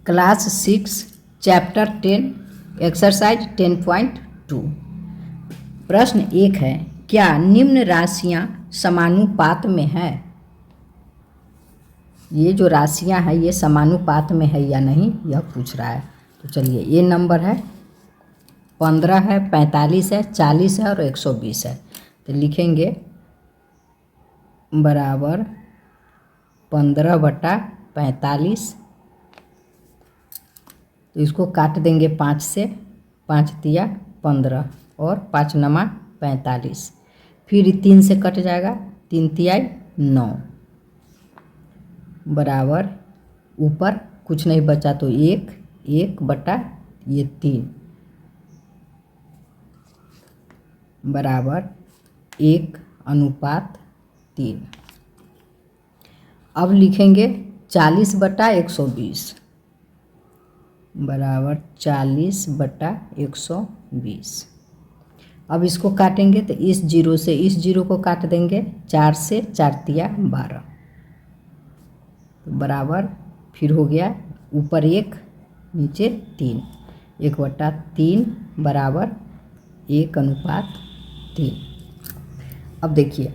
Class 6 chapter 10 exercise 10.2। प्रश्न 1 है, क्या निम्न राशियां समानुपात में हैं? ये जो राशियां हैं ये समानुपात में है या नहीं यह पूछ रहा है। तो चलिए, ये नंबर है 15 है, 45 है, 40 है और 120 है। तो लिखेंगे बराबर 15/45। तो इसको काट देंगे 5 से, 5 तिया 15 और 5 नमा 45। फिर 3 से कट जाएगा, 3 तिया 9 बराबर ऊपर कुछ नहीं बचा तो 1/3 बराबर 1:3। अब लिखेंगे 40/120 बराबर 40/120। अब इसको काटेंगे तो इस जीरो से इस जीरो को काट देंगे, 4 से 4 तिया 12 बराबर फिर हो गया ऊपर 1 नीचे 3, 1/3 बराबर 1:3। अब देखिए,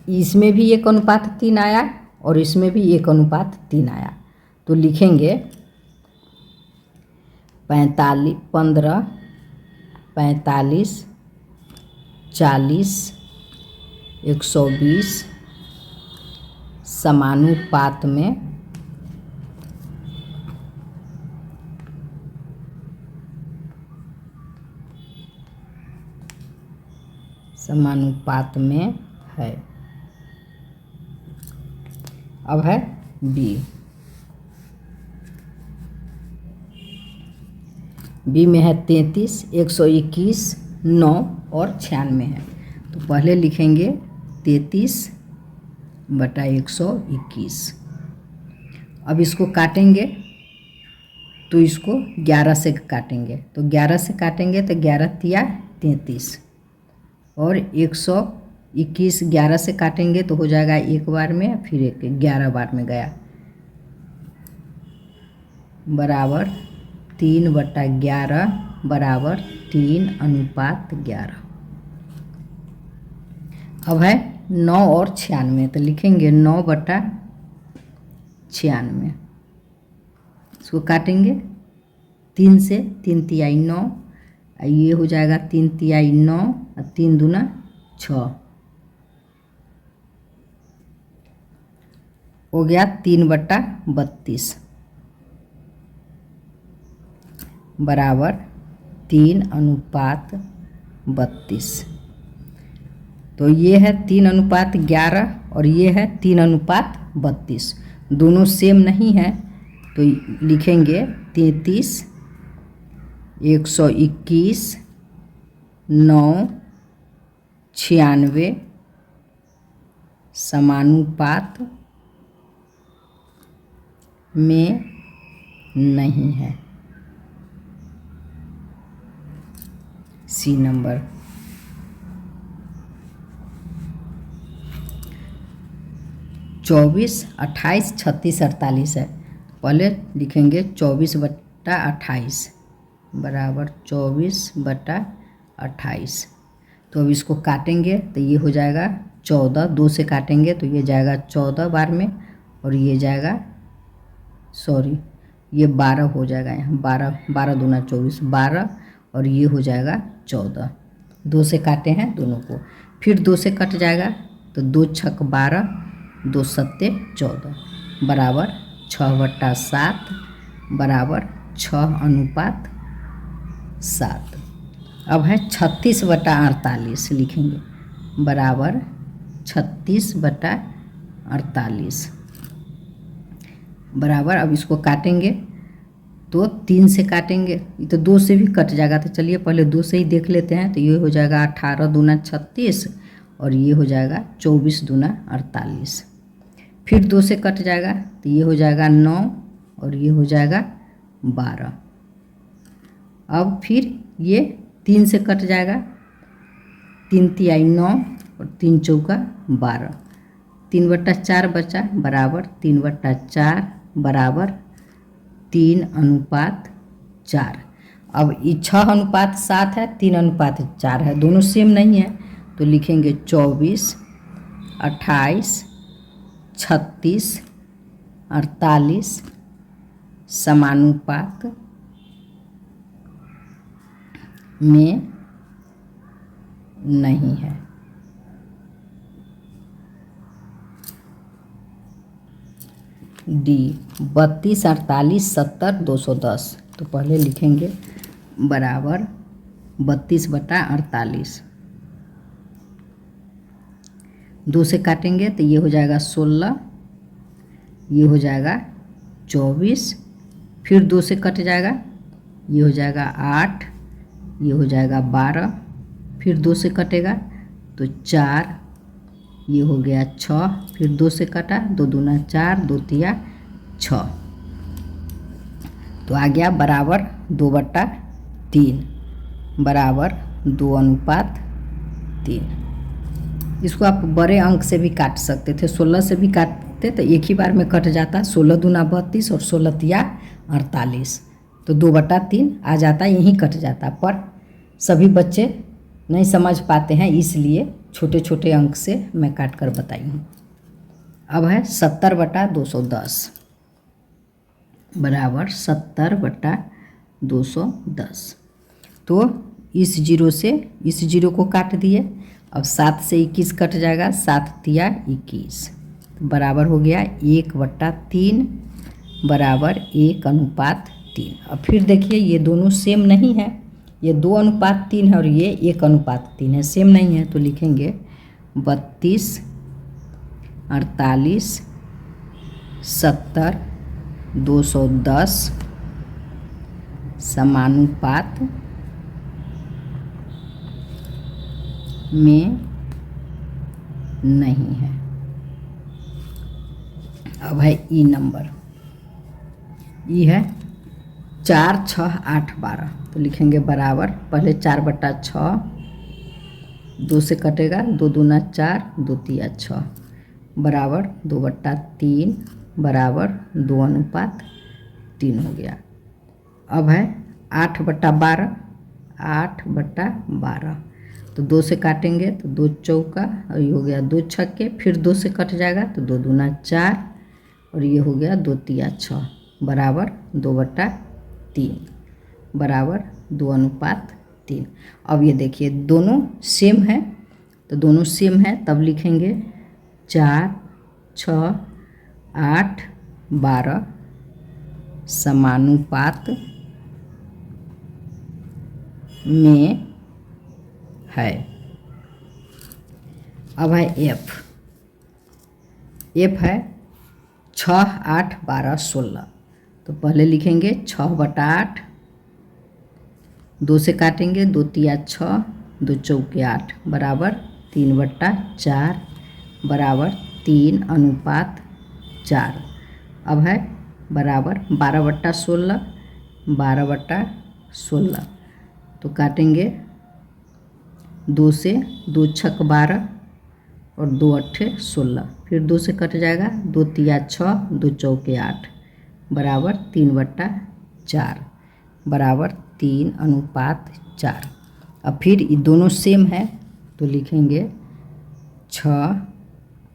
इसमें भी 1:3 आया और इसमें भी 1:3 आया। तो लिखेंगे 15, 45, 40, 120 समानुपात में है। अब है बी में है 33, 121, 9 और 96 है। तो पहले लिखेंगे 33/121। अब इसको काटेंगे तो इसको 11 से काटेंगे, तो 11 से काटेंगे तो 11 तिया 33 और 121 11 से काटेंगे तो हो जाएगा एक बार में, फिर 11 बार में गया बराबर 3/11 बराबर 3:11। अब है 9 और 96। तो लिखेंगे 9/96। इसको काटेंगे 3 से, 3 तिया 9, ये हो जाएगा 3 तिया 9 और 3 दूना 6 हो गया 3/32 बराबर 3:32। तो ये है 3:11 और ये है 3:32। दोनों सेम नहीं है तो लिखेंगे 33, 121, 9, 96 समानुपात में नहीं है। C number. चौबीस, 28, 36, 48 है। पहले लिखेंगे 24/28 बराबर 24/28। तो अब इसको काटेंगे तो ये हो जाएगा 14, 2 से काटेंगे तो ये जाएगा 14 बार में और ये जाएगा ये 12 हो जाएगा, यहाँ 12 दूना 24 12 और ये हो जाएगा 14। 2 से काटे हैं दोनों को, फिर 2 से कट जाएगा तो 2 छक 12, 2 सत्ते 14 बराबर 6/7 बराबर 6:7। अब है 36/48 लिखेंगे बराबर 36/48 बराबर। अब इसको काटेंगे तो 3 से काटेंगे, ये तो 2 से भी कट जाएगा। तो चलिए पहले 2 से ही देख लेते हैं। तो ये हो जाएगा 18 दूना 36 और ये हो जाएगा 24 दूना 48। फिर 2 से कट जाएगा तो ये हो जाएगा 9 और ये हो जाएगा 12। अब फिर ये 3 से कट जाएगा, 3 तिया 9 और 3 चौका 12, 3/4 बचा बराबर 3/4 बराबर 3:4। अब ये 6:7 है, 3:4 है, दोनों सेम नहीं है, तो लिखेंगे 24, 28, 36, 48 समानुपात में नहीं है। डी 32, 48, 70, 210। तो पहले लिखेंगे बराबर 32/48। 2 से काटेंगे तो ये हो जाएगा 16, ये हो जाएगा 24, फिर 2 से कट जाएगा, ये हो जाएगा 8, ये हो जाएगा 12, फिर 2 से कटेगा तो 4, ये हो गया 6, फिर 2 से कटा, 2 दूना 4, 2 तिया 6, तो आ गया बराबर 2/3 बराबर 2:3। इसको आप बड़े अंक से भी काट सकते थे, 16 से भी काटते तो एक ही बार में कट जाता, 16 दूना 32 और 16 तिया 48, तो 2/3 आ जाता, यहीं कट जाता। पर सभी बच्चे नहीं समझ पाते हैं, इसलिए छोटे छोटे अंक से मैं काट कर बताई हूँ। अब है 70/210 बराबर 70/210। तो इस जीरो से इस जीरो को काट दिए। अब 7 से 21 कट जाएगा, 7 तिया 21, तो बराबर हो गया 1/3 बराबर 1:3। अब फिर देखिए ये दोनों सेम नहीं है, ये 2:3 है और ये 1:3 है, सेम नहीं है, तो लिखेंगे 32, 48, 70, 210 समानुपात में नहीं है। अब है ई नंबर, ई है 4, 6, 8, 12, तो लिखेंगे बराबर पहले 4/6, 2 से कटेगा, 2 दूना 4, 2 तिया 6 बराबर 2/3 बराबर 2:3 हो गया। अब है 8/12, 8/12, तो 2 से काटेंगे तो 2 चौका और ये हो गया 2 छक्के, फिर 2 से कट जाएगा तो 2 दूना 4 और ये हो गया 2 तिया 6 बराबर 2/3 बराबर 2:3। अब ये देखिए दोनों सेम है, तो दोनों सेम है तब लिखेंगे 4, 6, 8, 12 समानुपात में है। अब है एफ, एफ है 6, 8, 12, 16, तो पहले लिखेंगे 6/8, 2 से काटेंगे, 2 तिया 6, 2 चौके 8 बराबर 3/4 बराबर 3:4। अब है बराबर 12/16, 12/16, तो काटेंगे 2 से, 2 छक 12 और 2 अट्ठे 16, फिर 2 से कट जाएगा, 2 तिया 6, 2 चौके 8 बराबर 3/4 बराबर 3:4। अब फिर ये दोनों सेम है तो लिखेंगे 6,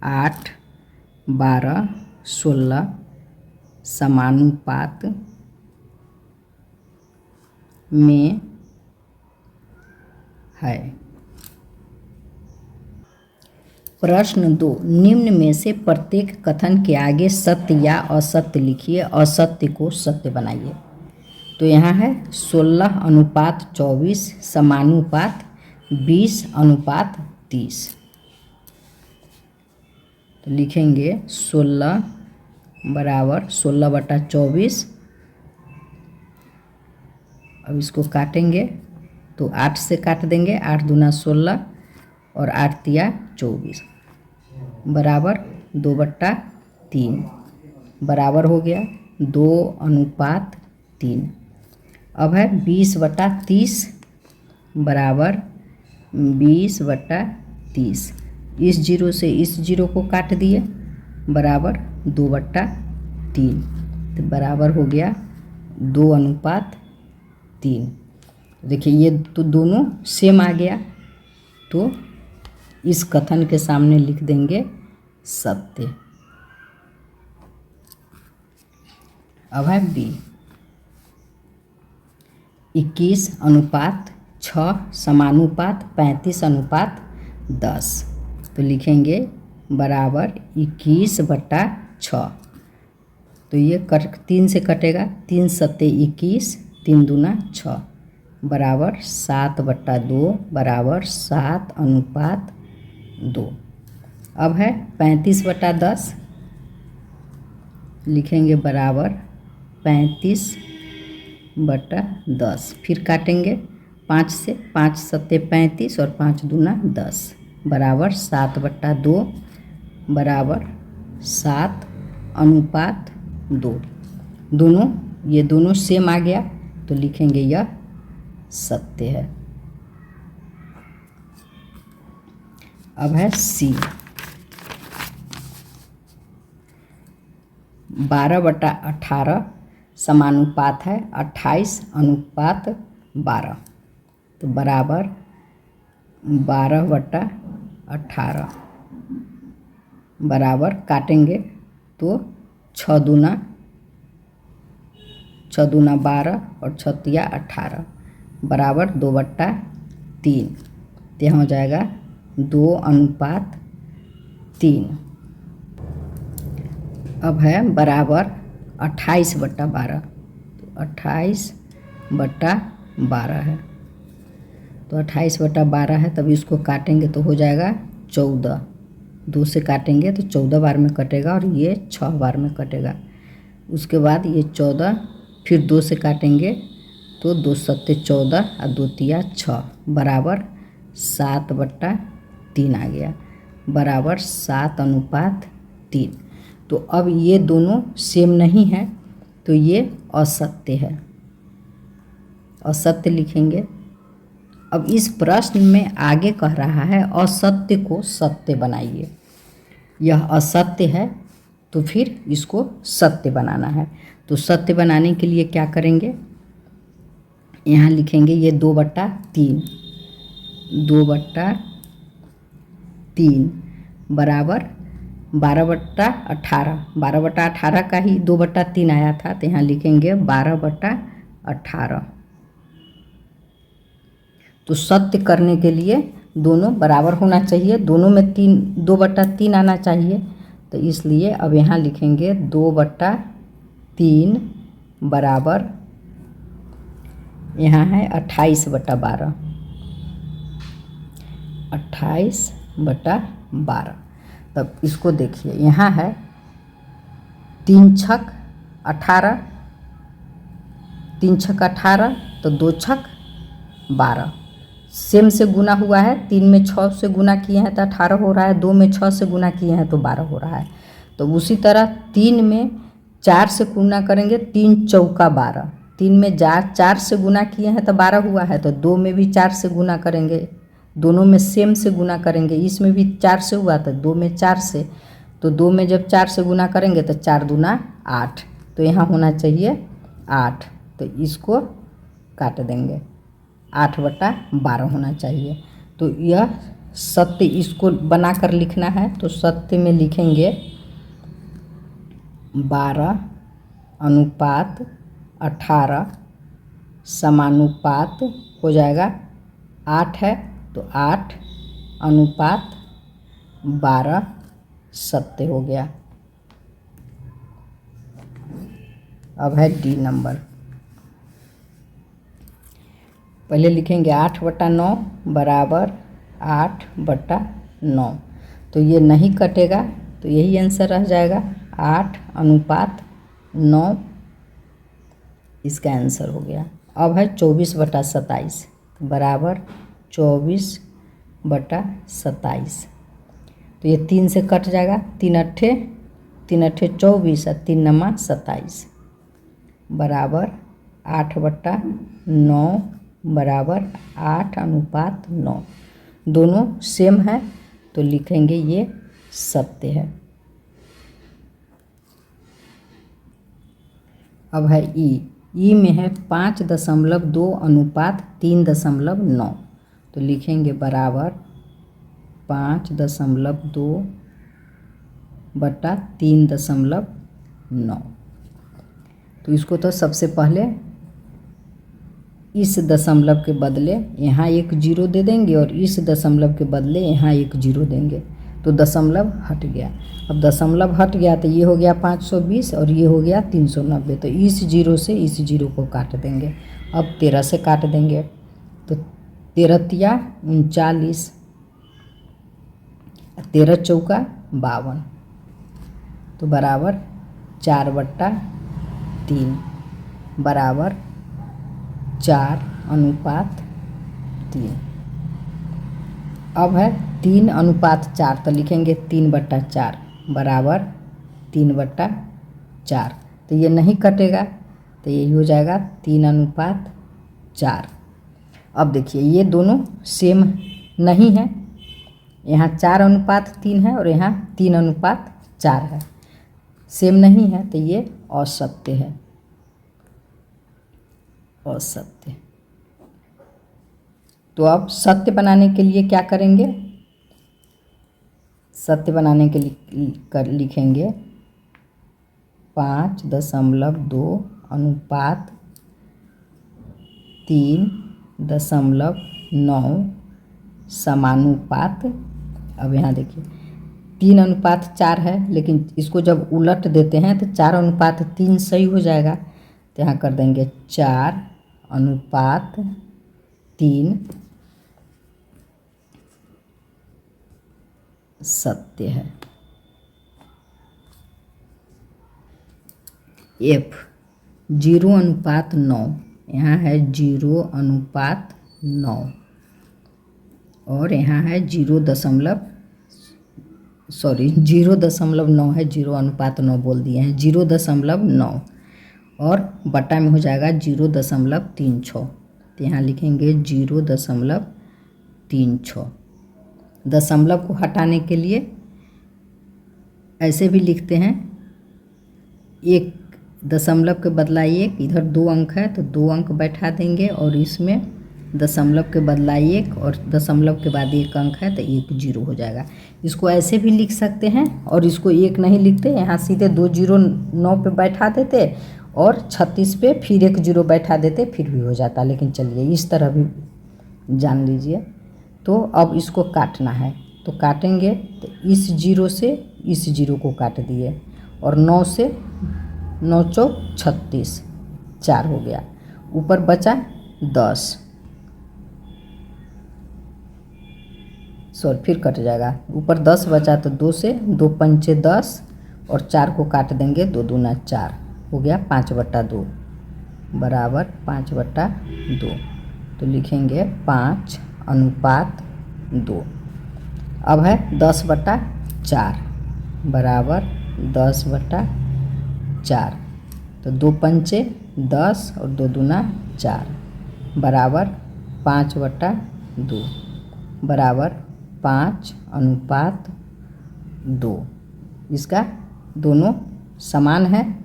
8, 12, 16 समानुपात में है। प्रश्न 2, निम्न में से प्रत्येक कथन के आगे सत्य या असत्य लिखिए, असत्य को सत्य बनाइए। तो यहाँ है 16:24 समानुपात 20:30, तो लिखेंगे 16 बराबर 16/24। अब इसको काटेंगे तो 8 से काट देंगे, 8 दूना 16 और 8 तिया 24 बराबर 2/3 बराबर हो गया 2:3। अब है 20/30 बराबर 20/30। इस जीरो से इस जीरो को काट दिए बराबर 2/3, तो बराबर हो गया 2:3। देखिए ये तो दोनों सेम आ गया, तो इस कथन के सामने लिख देंगे सत्य। अब है बी, 21:6 समानुपात 35:10। तो लिखेंगे बराबर 21/6। तो ये 3 से कटेगा, 3 सत्ते 21, 3 दूना 6 बराबर 7/2 बराबर 7:2। अब है 35/10, लिखेंगे बराबर 35/10। फिर काटेंगे 5 से, 5 सत्ते 35 और 5 दूना 10 बराबर 7/2 बराबर 7:2। ये दोनों सेम आ गया, तो लिखेंगे यह सत्य है। अब है सी, 12/18 समानुपात है 28:12। तो बराबर 12/18 बराबर काटेंगे तो 6 दूना 12 और 6 18 बराबर 2/3। तो यहाँ हो जाएगा 2:3। अब है बराबर 28/12। तो 28/12 है, तो 28/12 है, तब इसको काटेंगे तो हो जाएगा 14। 2 से काटेंगे तो 14 बार में कटेगा और ये 6 बार में कटेगा। उसके बाद ये 14 फिर 2 से काटेंगे तो 2 सत्ते 14 और 2 तिया 6 बराबर 7/3 आ गया बराबर 7:3। तो अब ये दोनों सेम नहीं है, तो ये असत्य है, असत्य लिखेंगे। अब इस प्रश्न में आगे कह रहा है असत्य को सत्य बनाइए। यह असत्य है तो फिर इसको सत्य बनाना है। तो सत्य बनाने के लिए क्या करेंगे, यहाँ लिखेंगे ये 2/3, 2/3 बराबर 12/18। 12/18 का ही 2/3 आया था, तो यहाँ लिखेंगे 12/18। तो सत्य करने के लिए दोनों बराबर होना चाहिए, दोनों में 2/3 आना चाहिए। तो इसलिए अब यहाँ लिखेंगे 2/3 बराबर, यहाँ है 28/12, 28/12। तब इसको देखिए, यहाँ है 3 छक 18, 3 छक 18 तो 2 छक 12 सेम से गुना हुआ है। 3 में 6 से गुना किए हैं तो 18 हो रहा है, 2 में 6 से गुना किए हैं तो 12 हो रहा है। तो उसी तरह 3 में 4 से गुना करेंगे, 3 चौका 12। 3 में 4 से गुना किए हैं तो 12 हुआ है, तो 2 में भी 4 से गुना करेंगे, दोनों में सेम से गुना करेंगे। इसमें भी 4 से हुआ तो 2 में 4 से, तो 2 में जब 4 से गुना करेंगे तो 4 दूना 8, तो यहाँ होना चाहिए 8। तो इसको काट देंगे, 8/12 होना चाहिए। तो यह सत्य, इसको बनाकर लिखना है। तो सत्य में लिखेंगे 12:18 समानुपात हो जाएगा 8 है, तो 8:12 सत्य हो गया। अब है डी नंबर, पहले लिखेंगे 8/9 बराबर 8/9। तो ये नहीं कटेगा, तो यही आंसर रह जाएगा 8:9, इसका आंसर हो गया। अब है 24/27 बराबर 24/27। तो ये 3 से कट जाएगा, 3 अट्ठे 24 और 3 नमा 27 बराबर 8/9 बराबर 8:9। दोनों सेम है, तो लिखेंगे ये सत्य है। अब है ई, ई में है 5.2 अनुपात 3.9, तो लिखेंगे बराबर 5.2 बटा 3.9। तो इसको तो सबसे पहले इस दशमलव के बदले यहाँ एक जीरो दे देंगे और इस दशमलव के बदले यहाँ एक जीरो देंगे, तो दशमलव हट गया। अब दशमलव हट गया तो ये हो गया 520 और ये हो गया 390, तो इस जीरो से इस जीरो को काट देंगे। अब 13 से काट देंगे, तो 13 तिया 39, 13 चौका 52, तो बराबर 4/3 बराबर 4:3। अब है 3:4, तो लिखेंगे 3/4 बराबर 3/4, तो ये नहीं कटेगा, तो यही हो जाएगा 3:4। अब देखिए ये दोनों सेम नहीं है, यहाँ 4:3 है और यहाँ 3:4 है, सेम नहीं है, तो ये असत्य है, असत्य। तो अब सत्य बनाने के लिए क्या करेंगे? सत्य बनाने के लिए लिखेंगे 5.2 अनुपात 3.9 समानुपात। अब यहाँ देखिए 3:4 है, लेकिन इसको जब उलट देते हैं तो 4:3 सही हो जाएगा, तो यहाँ कर देंगे 4:3 सत्य है। F 0:9, यहाँ है 0:9 और यहाँ है 0.9 है, 0:9 बोल दिए हैं, 0.9 और बटा में हो जाएगा 0.36, तो यहाँ लिखेंगे 0.36। दशमलव को हटाने के लिए ऐसे भी लिखते हैं, एक दशमलव के बदला एक, इधर 2 अंक है तो 2 अंक बैठा देंगे और इसमें दशमलव के बदला 1 और दशमलव के बाद 1 अंक है तो 1 जीरो हो जाएगा। इसको ऐसे भी लिख सकते हैं और इसको 1 नहीं लिखते, यहाँ सीधे 209 पे बैठा देते और 36 पे फिर 1 जीरो बैठा देते, फिर भी हो जाता। लेकिन चलिए इस तरह भी जान लीजिए। तो अब इसको काटना है, तो काटेंगे तो इस जीरो से इस जीरो को काट दिए और 9 से 9 चौक 36, 4 हो गया, ऊपर बचा 10, सॉरी फिर कट जाएगा, ऊपर 10 बचा तो 2 से 2 पंचे 10 और 4 को काट देंगे, 2 दूना 4 हो गया 5/2 बराबर 5/2, तो लिखेंगे 5:2। अब है 10/4 बराबर 10/4, तो 2 पंचे 10 और 2 दूना 4 बराबर 5/2 बराबर 5:2। इसका दोनों समान है,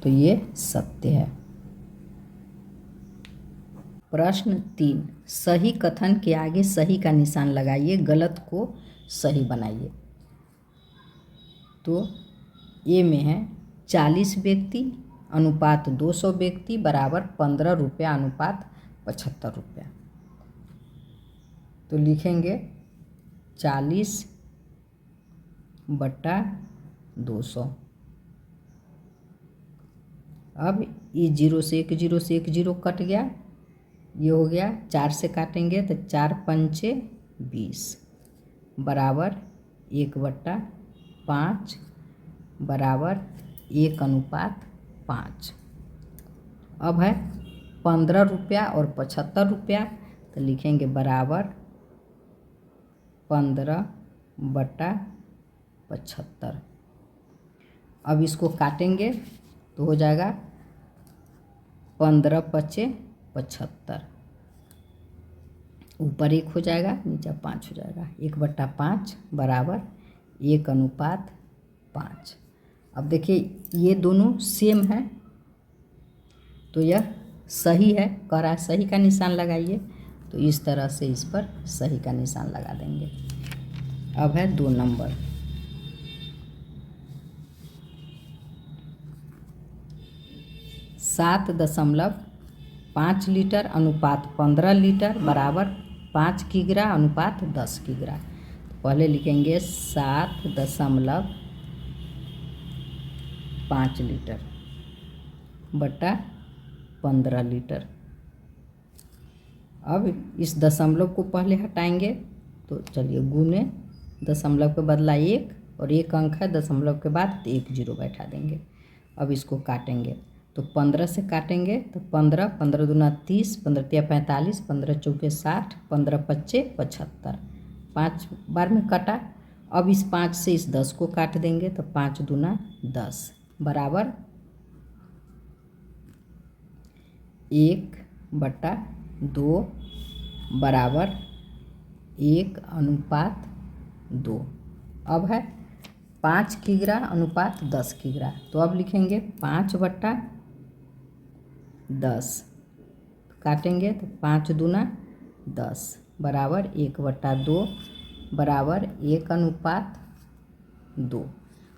तो ये सत्य है। प्रश्न 3, सही कथन के आगे सही का निशान लगाइए, गलत को सही बनाइए। तो ए में है 40 व्यक्ति अनुपात 200 व्यक्ति बराबर 15 रुपया अनुपात 75 रुपया। तो लिखेंगे 40/200। अब ये 0 से 1 जीरो से 1 जीरो कट गया, ये हो गया 4 से काटेंगे तो 4 पंचे 20 बराबर 1/5 बराबर 1:5। अब है 15 रुपया और 75 रुपया, तो लिखेंगे बराबर 15/75। अब इसको काटेंगे तो हो जाएगा 15 पचे 75, ऊपर 1 हो जाएगा नीचे 5 हो जाएगा, 1/5 बराबर 1:5। अब देखिए ये दोनों सेम है, तो यह सही है, कह रहा है सही का निशान लगाइए, तो इस तरह से इस पर सही का निशान लगा देंगे। अब है 2 नंबर। 7.5 लीटर अनुपात 15 लीटर बराबर 5 किग्रा अनुपात 10 किग्रा। तो पहले लिखेंगे 7.5 लीटर बटा 15 लीटर। अब इस दशमलव को पहले हटाएंगे, तो चलिए गुने दशमलव के बदला 1 और 1 अंक है दशमलव के बाद, तो 1 0 बैठा देंगे। अब इसको काटेंगे, तो 15 से काटेंगे तो 15, 15 दूना 30, 15 तिया 45, 15 चौके 60, 15 पच्चे 75, 5 बार में कटा। अब इस 5 से इस 10 को काट देंगे, तो 5 दूना 10 बराबर 1/2 बराबर 1/2। अब है 5 किग्रा अनुपात 10 किग्रा, तो अब लिखेंगे 5/10, काटेंगे तो 5 दूना 10 बराबर 1/2 बराबर 1/2।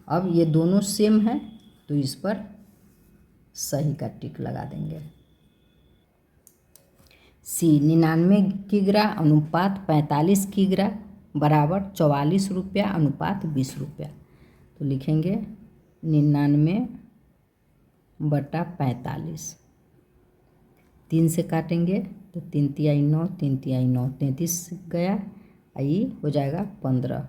अब ये दोनों सेम है, तो इस पर सही का टिक लगा देंगे। सी 99 किग्रा अनुपात 45 किग्रा बराबर 44 रुपया अनुपात 20 रुपया। तो लिखेंगे 99/45, 3 से काटेंगे तो 3 तियाई 9, 3 तियाई 9, 33 गया, आई हो जाएगा 15,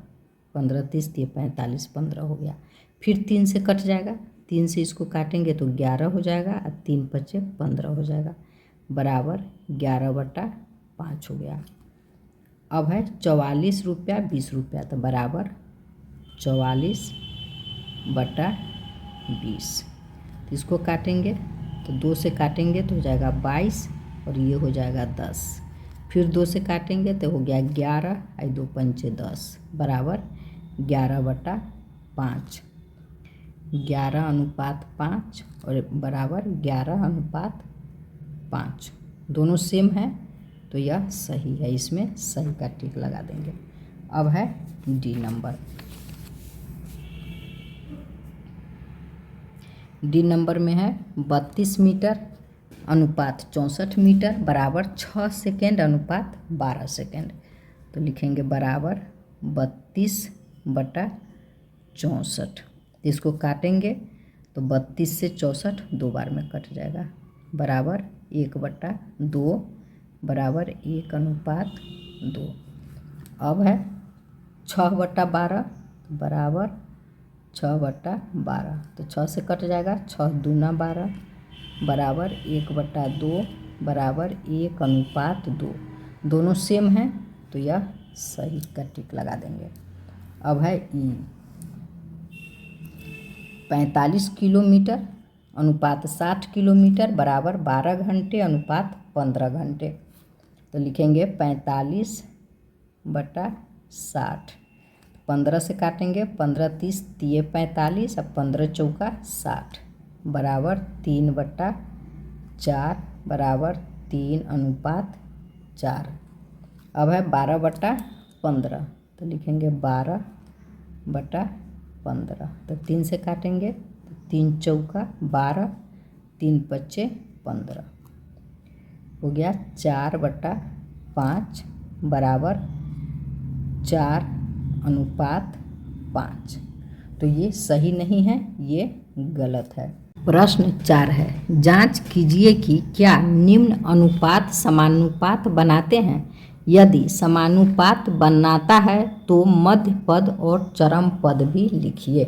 15 30 तिया 45, 15 हो गया। फिर 3 से कट जाएगा, 3 से इसको काटेंगे तो 11 हो जाएगा और 3 पच्चे 15 हो जाएगा बराबर 11/5 हो गया। अब है 44 रुपया 20 रुपया, तो बराबर 44/20। तो इसको काटेंगे तो 2 से काटेंगे तो हो जाएगा 22 और ये हो जाएगा 10। फिर 2 से काटेंगे तो हो गया 11 और 2 पंचे 10 बराबर 11/5। 11/5 और बराबर 11/5, दोनों सेम है, तो यह सही है, इसमें सही का टिक लगा देंगे। अब है डी नंबर। डी नंबर में है 32 मीटर अनुपात 64 मीटर बराबर 6 सेकेंड अनुपात 12 सेकेंड। तो लिखेंगे बराबर 32/64। इसको काटेंगे तो 32 से 64 2 बार में कट जाएगा बराबर 1/2 बराबर 1/2। अब है 6/12 बराबर 6/12, तो 6 से कट जाएगा, 6 दूना 12 बराबर 1/2 बराबर 1/2। दोनों सेम हैं, तो यह सही का टिक लगा देंगे। अब है ई 45 किलोमीटर अनुपात 60 किलोमीटर बराबर 12 घंटे अनुपात 15 घंटे। तो लिखेंगे 45/60, 15 से काटेंगे, 15 30 तिये 45 और 15 चौका 60 बराबर 3/4 बराबर 3/4। अब है 12/15, तो लिखेंगे 12/15, तो 3 से काटेंगे तो 3 चौका 12, 3 पच्चे 15 हो गया 4/5 बराबर 4/5। तो ये सही नहीं है, ये गलत है। प्रश्न 4 है, जांच कीजिए कि क्या निम्न अनुपात समानुपात बनाते हैं। यदि समानुपात बनाता है तो मध्य पद और चरम पद भी लिखिए।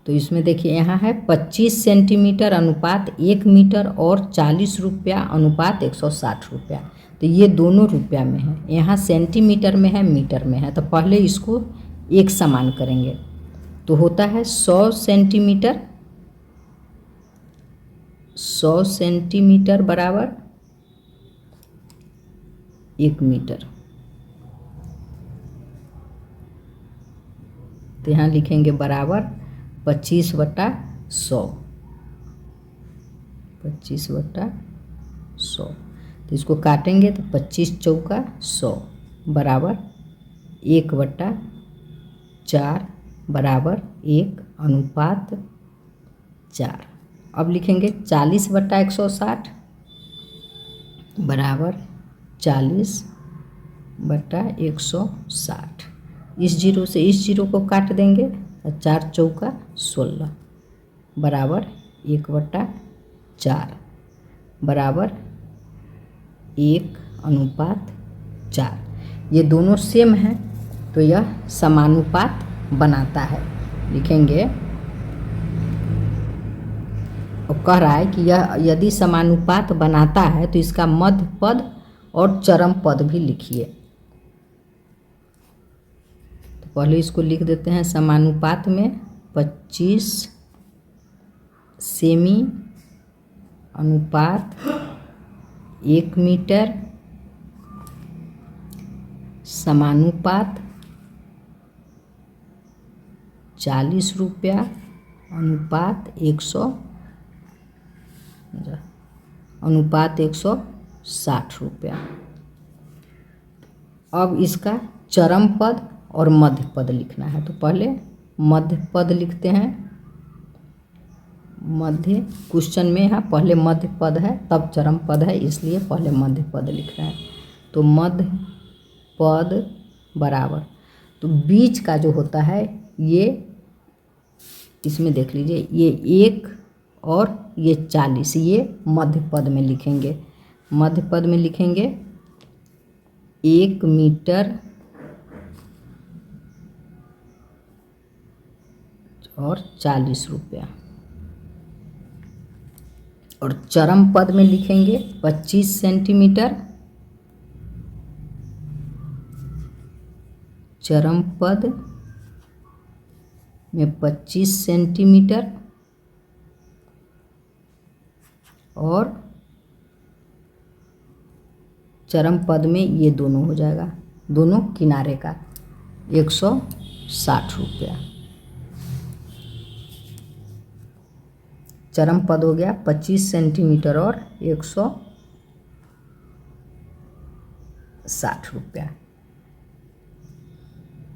तो इसमें देखिए यहाँ है 25 सेंटीमीटर अनुपात 1 मीटर और 40 रुपया अनुपात 160 रुपया। तो ये दोनों रुपया में है, यहाँ सेंटीमीटर में है मीटर में है, तो पहले इसको एक समान करेंगे तो होता है 100 सेंटीमीटर, 100 सेंटीमीटर बराबर 1 मीटर। तो यहाँ लिखेंगे बराबर 25/100, 25/100। तो इसको काटेंगे तो 25 चौका 100 बराबर 1/4 बराबर 1:4। अब लिखेंगे 40/160 बराबर 40/160। इस जीरो से इस जीरो को काट देंगे तो 4 चौका 16 बराबर 1/4 बराबर 1:4। ये दोनों सेम हैं तो यह समानुपात बनाता है। लिखेंगे और कह रहा है कि यह यदि समानुपात बनाता है तो इसका मध्य पद और चरम पद भी लिखिए। तो पहले इसको लिख देते हैं समानुपात में 25 सेमी अनुपात 1 मीटर समानुपात 40 रुपया अनुपात 100 अनुपात 160 रुपया। अब इसका चरम पद और मध्य पद लिखना है। तो पहले मध्य पद लिखते हैं। मध्य क्वेश्चन में है पहले मध्य पद है तब चरम पद है, इसलिए पहले मध्य पद लिख रहे हैं। तो मध्य पद बराबर, तो बीच का जो होता है ये इसमें देख लीजिए, ये 1 और ये 40, ये मध्य पद में लिखेंगे। मध्य पद में लिखेंगे 1 मीटर और 40 रुपया। और चरम पद में लिखेंगे 25 सेंटीमीटर। चरम पद में 25 सेंटीमीटर और चरम पद में ये दोनों हो जाएगा, दोनों किनारे का 160 रुपया। चरम पद हो गया 25 सेंटीमीटर और 160 रुपया।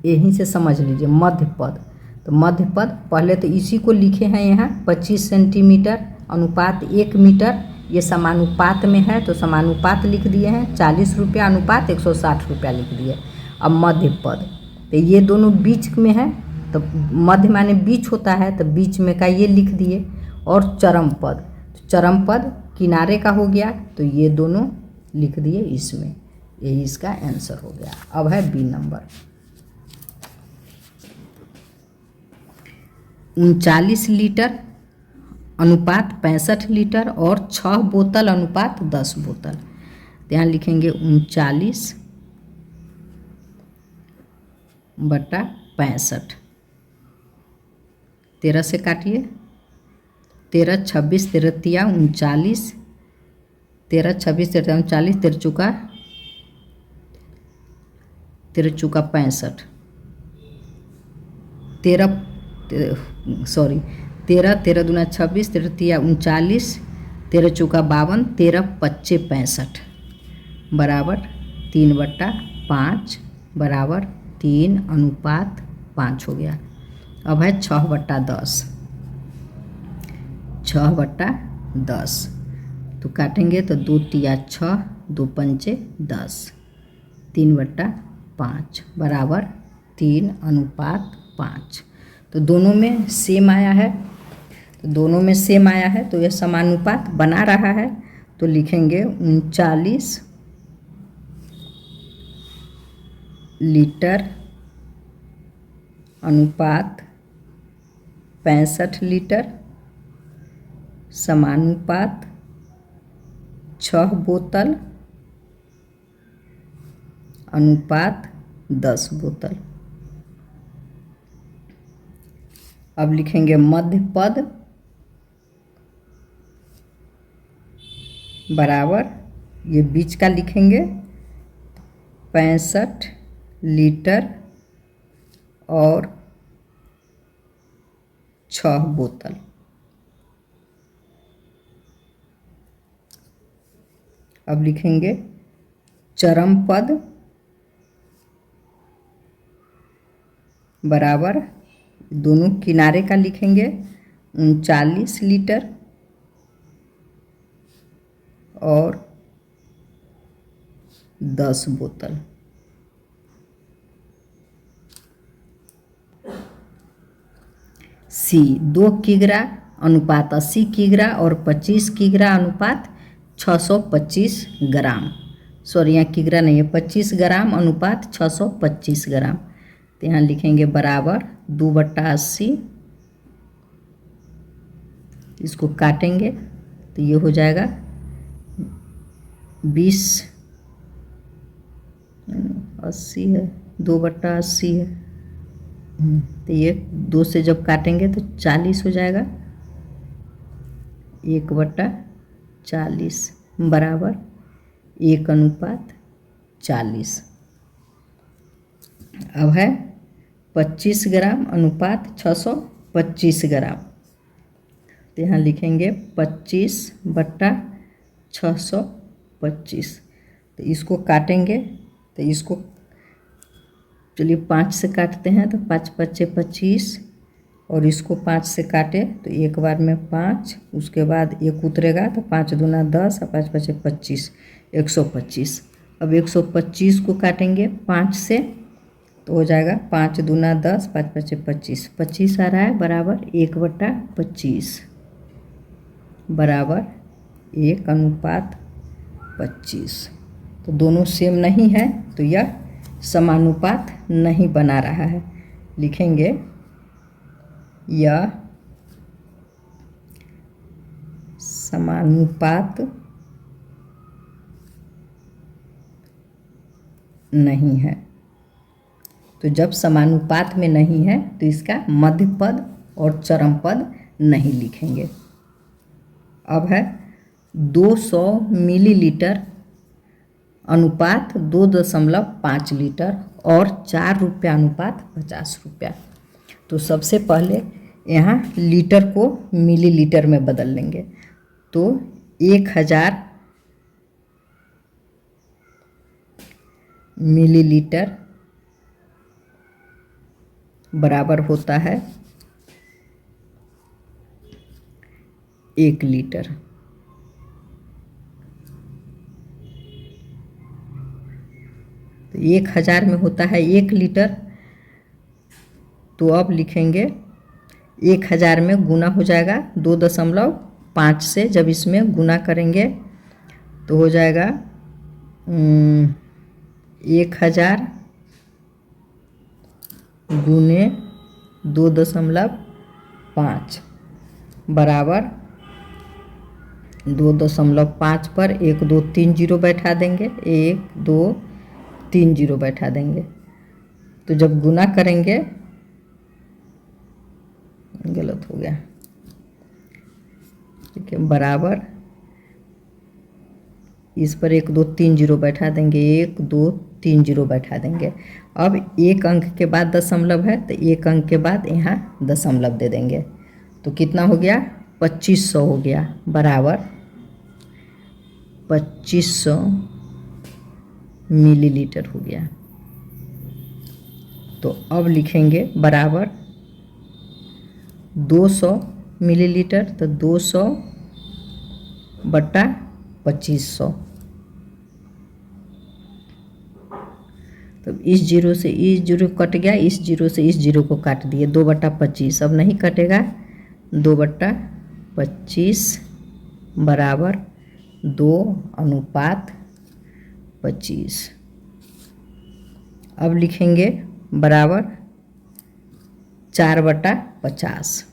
यहीं से समझ लीजिए मध्य पद। तो मध्य पद पहले तो इसी को लिखे हैं यहाँ 25 सेंटीमीटर अनुपात 1 मीटर, ये समानुपात में है तो समानुपात लिख दिए हैं। 40 रुपया अनुपात 160 रुपया लिख दिए। अब मध्य पद, तो ये दोनों बीच में है तो मध्य माने बीच होता है तो बीच में का ये लिख दिए। और चरम पद, तो चरम पद किनारे का हो गया तो ये दोनों लिख दिए इसमें। यही इसका आंसर हो गया। अब है बी नंबर। 39 लीटर अनुपात 65 लीटर और 6 बोतल अनुपात 10 बोतल। तो यहाँ लिखेंगे 39/65। 13 से काटिए, 13 26 13 तिया 39, 13 26 13 39, 13 चौका 65, 13 13 दूना 26, 13 तिया 39, 13 चौका 52, 13 पच्चे 65 बराबर 3/5 बराबर 3:5 हो गया। अब है 6/10। 6/10 तो काटेंगे तो 2 तिया 6, 2 पंचे 10, 3/5 बराबर 3:5। तो दोनों में सेम आया है, तो दोनों में सेम आया है तो यह समानुपात बना रहा है। तो लिखेंगे 39 लीटर अनुपात 65 लीटर समानुपात 6 बोतल अनुपात 10 बोतल। अब लिखेंगे मध्य पद बराबर, ये बीच का लिखेंगे 65 लीटर और 6 बोतल। अब लिखेंगे चरम पद बराबर, दोनों किनारे का लिखेंगे 39 लीटर और 10 बोतल। सी 2 किग्रा अनुपात 80 किग्रा और 25 किग्रा अनुपात 625 ग्राम। सॉरी, यहाँ किग्रा नहीं है, 25 ग्राम अनुपात 625 ग्राम। तो यहाँ लिखेंगे बराबर 2/80। इसको काटेंगे तो ये हो जाएगा 20, 80 है, 2/80 है। तो ये 2 से जब काटेंगे तो 40 हो जाएगा, 1/40 बराबर 1:40। अब है 25 ग्राम अनुपात 625 ग्राम। तो यहाँ लिखेंगे 25/625। तो इसको काटेंगे तो इसको चलिए 5 से काटते हैं, तो 5 × 5 = 25 और इसको 5 से काटे तो एक बार में 5, उसके बाद 1 उतरेगा तो 5 × 2 = 10 और 5 × 5 = 25, 125। अब 125 को काटेंगे 5 से तो हो जाएगा 5 × 2 = 10, 5 × 5 = 25, 25 आ रहा है बराबर 1/25 बराबर 1:25। तो दोनों सेम नहीं है तो यह समानुपात नहीं बना रहा है। लिखेंगे यह समानुपात नहीं है। तो जब समानुपात में नहीं है तो इसका मध्य पद और चरम पद नहीं लिखेंगे। अब है 200 मिलीलीटर अनुपात 2.5 लीटर और 4 रुपया अनुपात 50 रुपया। तो सबसे पहले यहाँ लीटर को मिलीलीटर में बदल लेंगे। तो 1000 मिलीलीटर बराबर होता है 1 लीटर। तो 1000 में होता है 1 लीटर। तो अब लिखेंगे 1000 में गुना हो जाएगा 2.5 से, जब इसमें गुना करेंगे तो हो जाएगा 1000 गुने 2.5 बराबर 2.5 पर 1 2 3 0 बैठा देंगे, 1 2 3 0 बैठा देंगे। तो जब गुना करेंगे, गलत हो गया, ठीक है, बराबर इस पर 1 2 3 0 बैठा देंगे, 1 2 3 0 बैठा देंगे। अब एक अंक के बाद दशमलव है तो एक अंक के बाद यहाँ दशमलव दे देंगे। तो कितना हो गया, 2500 हो गया बराबर 2500 मिलीलीटर हो गया। तो अब लिखेंगे बराबर 200 मिलीलीटर, तो 200/2500। तो इस जीरो से इस जीरो कट गया, इस जीरो से इस जीरो को काट दिए, 2/25। अब नहीं कटेगा, 2/25 बराबर 2:25। अब लिखेंगे बराबर 4/50,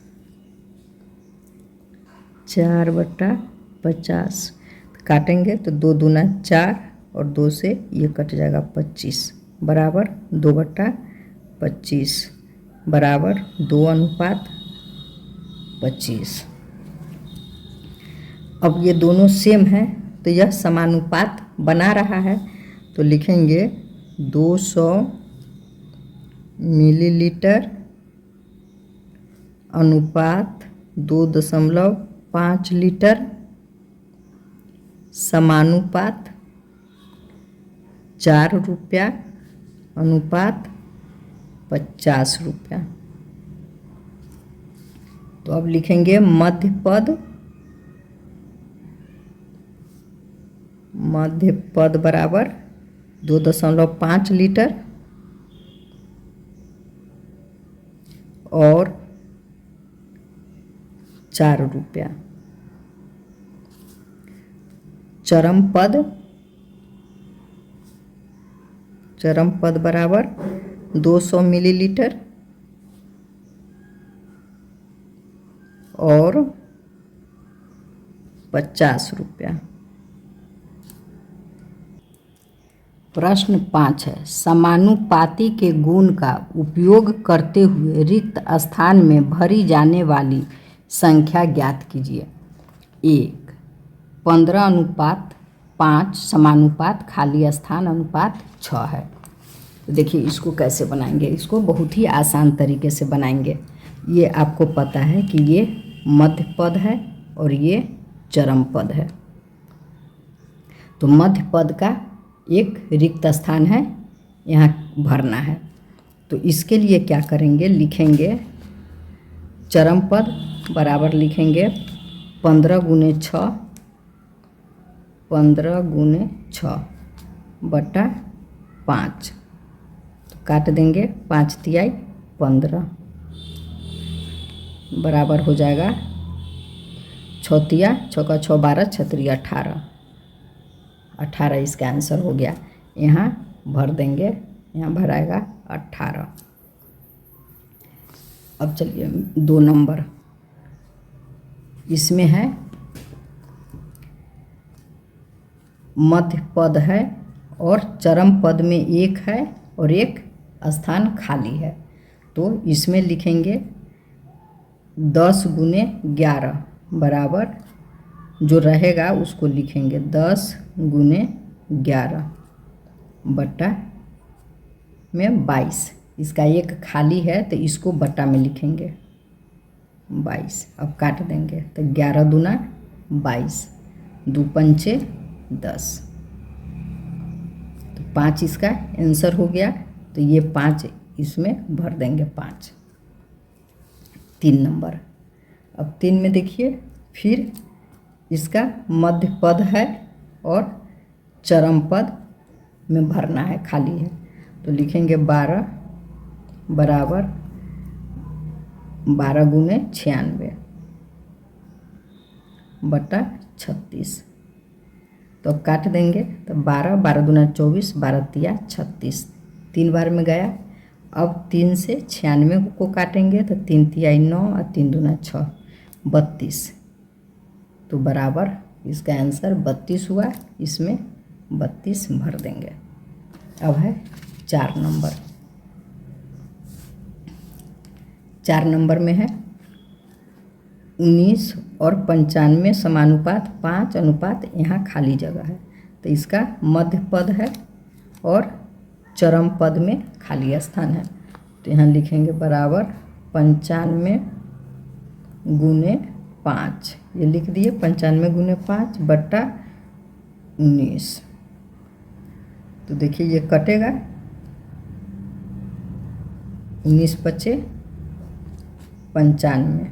4/50 काटेंगे तो 2 दूना 4 और 2 से ये कट जाएगा 25 बराबर 2/25 बराबर 2:25। अब ये दोनों सेम है तो यह समानुपात बना रहा है। तो लिखेंगे 200 मिलीलीटर अनुपात 2.5 लीटर समानुपात ₹4 अनुपात ₹50। तो अब लिखेंगे मध्य पद बराबर 2.5 लीटर और ₹4। चरम पद बराबर 200 मिलीलीटर और ₹50। प्रश्न 5 है, समानुपाती के गुण का उपयोग करते हुए रिक्त स्थान में भरी जाने वाली संख्या ज्ञात कीजिए। 1 15:5 समानुपात खाली स्थान अनुपात 6 है। तो देखिए इसको कैसे बनाएंगे, इसको बहुत ही आसान तरीके से बनाएंगे। ये आपको पता है कि ये मध्य पद है और ये चरम पद है। तो मध्य पद का एक रिक्त स्थान है, यहाँ भरना है। तो इसके लिए क्या करेंगे, लिखेंगे चरम पद बराबर लिखेंगे 15 × 6 बटा 5। तो काट देंगे 5 तिहाई 15 बराबर हो जाएगा 6 तिया 6 का 6 12 6 3 18 इसका आंसर हो गया। यहाँ भर देंगे, यहाँ भराएगा 18। अब चलिए 2 नंबर, इसमें है मध्य पद है और चरम पद में 1 है और 1 स्थान खाली है। तो इसमें लिखेंगे 10 × 11 बराबर जो रहेगा उसको लिखेंगे 10 × 11 बटा में 22। इसका 1 खाली है तो इसको बटा में लिखेंगे 22। अब काट देंगे तो 11 दूना 22, 2 पंचे 10। तो 5 इसका आंसर हो गया। तो ये 5 इसमें भर देंगे 5। 3 नंबर, अब 3 में देखिए फिर इसका मध्य पद है और चरम पद में भरना है, खाली है। तो लिखेंगे 12 बराबर 12 × 96 बटा 36। तो अब काट देंगे तो 12 12 दूना 24 12 तिया 36, 3 बार में गया। अब 3 से 96 को काटेंगे तो 3 तिहाई 9 और 3 दूना 6 32। तो बराबर इसका आंसर 32 हुआ। इसमें 32 भर देंगे। अब है 4 नंबर। 4 नंबर में है 19 और 95 समानुपात 5 अनुपात, यहाँ खाली जगह है। तो इसका मध्य पद है और चरम पद में खाली स्थान है। तो यहाँ लिखेंगे बराबर 95 × 5, ये लिख दिए 95 × 5 बटा 19। तो देखिए ये कटेगा 19 पचे 95,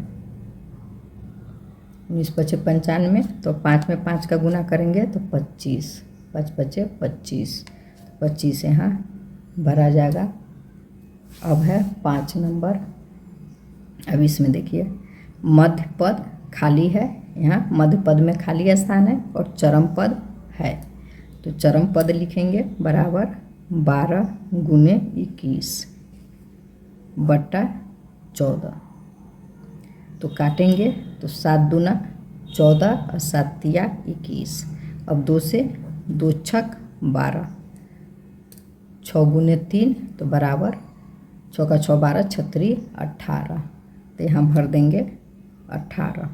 19 पचे 95। तो 5 में 5 का गुना करेंगे तो 25, 5 पचे 25, 25 यहाँ भरा जाएगा। अब है 5 नंबर। अब इसमें देखिए मध्य पद खाली है, यहाँ मध्य पद में खाली स्थान है और चरम पद है। तो चरम पद लिखेंगे बराबर 12 × 21 बटा 14। तो काटेंगे तो 7 दूना 14 और 7 तिया 21। अब 2 से 2 छक 12, 6 × 3 तो बराबर 6 का 6 12 36 18। तो यहाँ भर देंगे 18।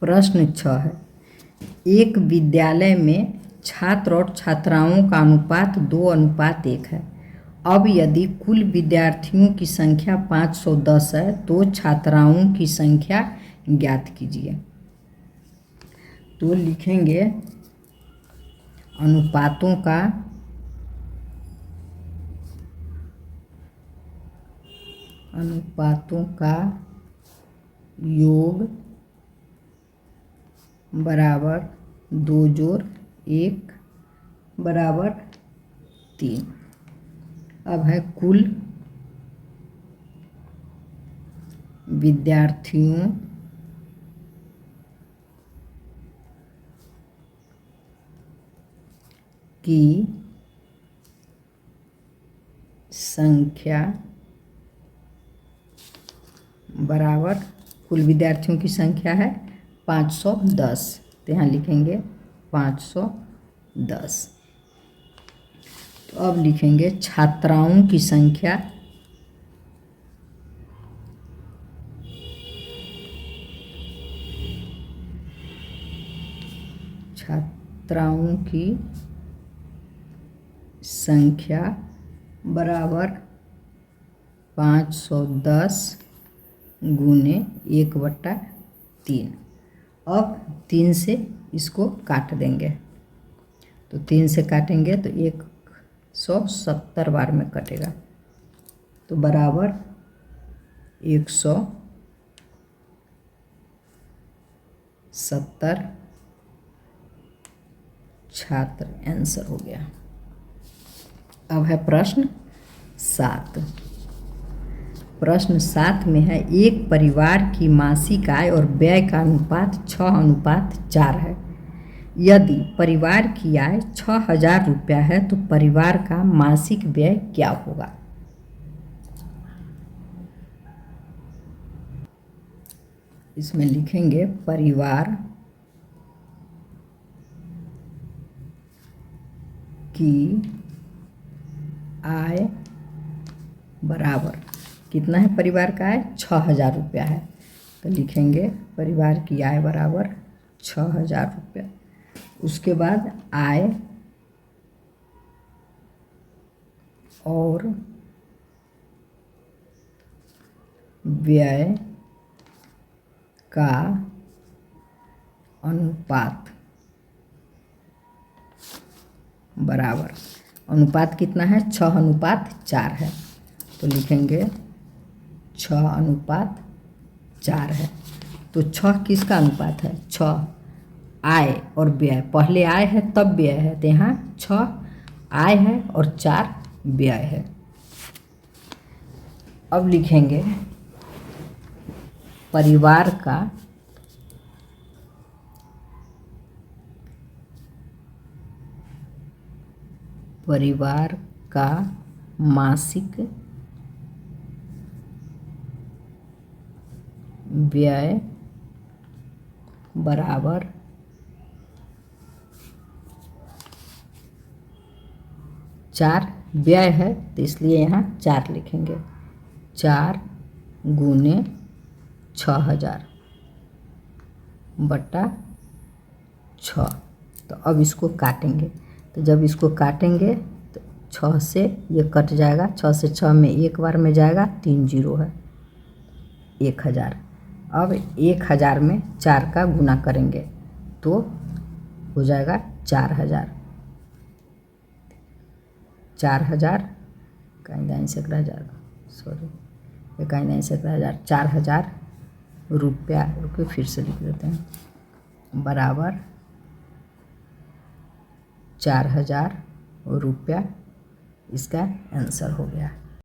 प्रश्न 6 है, एक विद्यालय में छात्र और छात्राओं का अनुपात 2:1 है। अब यदि कुल विद्यार्थियों की संख्या 510 है तो छात्राओं की संख्या ज्ञात कीजिए। तो लिखेंगे अनुपातों का योग बराबर 2 जोड़ 1 बराबर 3। अब है कुल विद्यार्थियों की संख्या बराबर, कुल विद्यार्थियों की संख्या है 510, तो यहाँ लिखेंगे 510। तो अब लिखेंगे छात्राओं की संख्या बराबर 510 गुने 1/3। अब 3 से इसको काट देंगे, तो 3 से काटेंगे तो 170 बार में कटेगा, तो बराबर 170 छात्र आंसर हो गया। अब है प्रश्न 7। प्रश्न 7 में है एक परिवार की मासिक आय और व्यय का अनुपात 6:4 है। यदि परिवार की आय 6,000 रुपया है तो परिवार का मासिक व्यय क्या होगा? इसमें लिखेंगे परिवार की आय बराबर, कितना है परिवार का आय? 6,000 रुपया है, तो लिखेंगे परिवार की आय बराबर 6,000 रुपया। उसके बाद आय और व्यय का अनुपात बराबर, अनुपात कितना है? 6:4 है, तो लिखेंगे 6:4 है। तो 6 किसका अनुपात है? 6 आय और व्यय, पहले आय है तब व्यय है, तो यहाँ 6 आय है और 4 व्यय है। अब लिखेंगे परिवार का मासिक व्यय बराबर 4 व्यय है, तो इसलिए यहाँ 4 लिखेंगे, 4 गुने 6,000 बटा 6। तो अब इसको काटेंगे, तो जब इसको काटेंगे तो 6 से ये कट जाएगा, 6 से 6 में एक बार में जाएगा, 3 जीरो है, 1,000। अब 1,000 में 4 का गुना करेंगे तो हो जाएगा 4,000, 4,000 कहीं से रह जाएगा, सॉरी ये कहीं से रह जाएगा, 4,000 रुपया, रुपये फिर से लिख देते हैं, बराबर 4,000 रुपया इसका आंसर हो गया।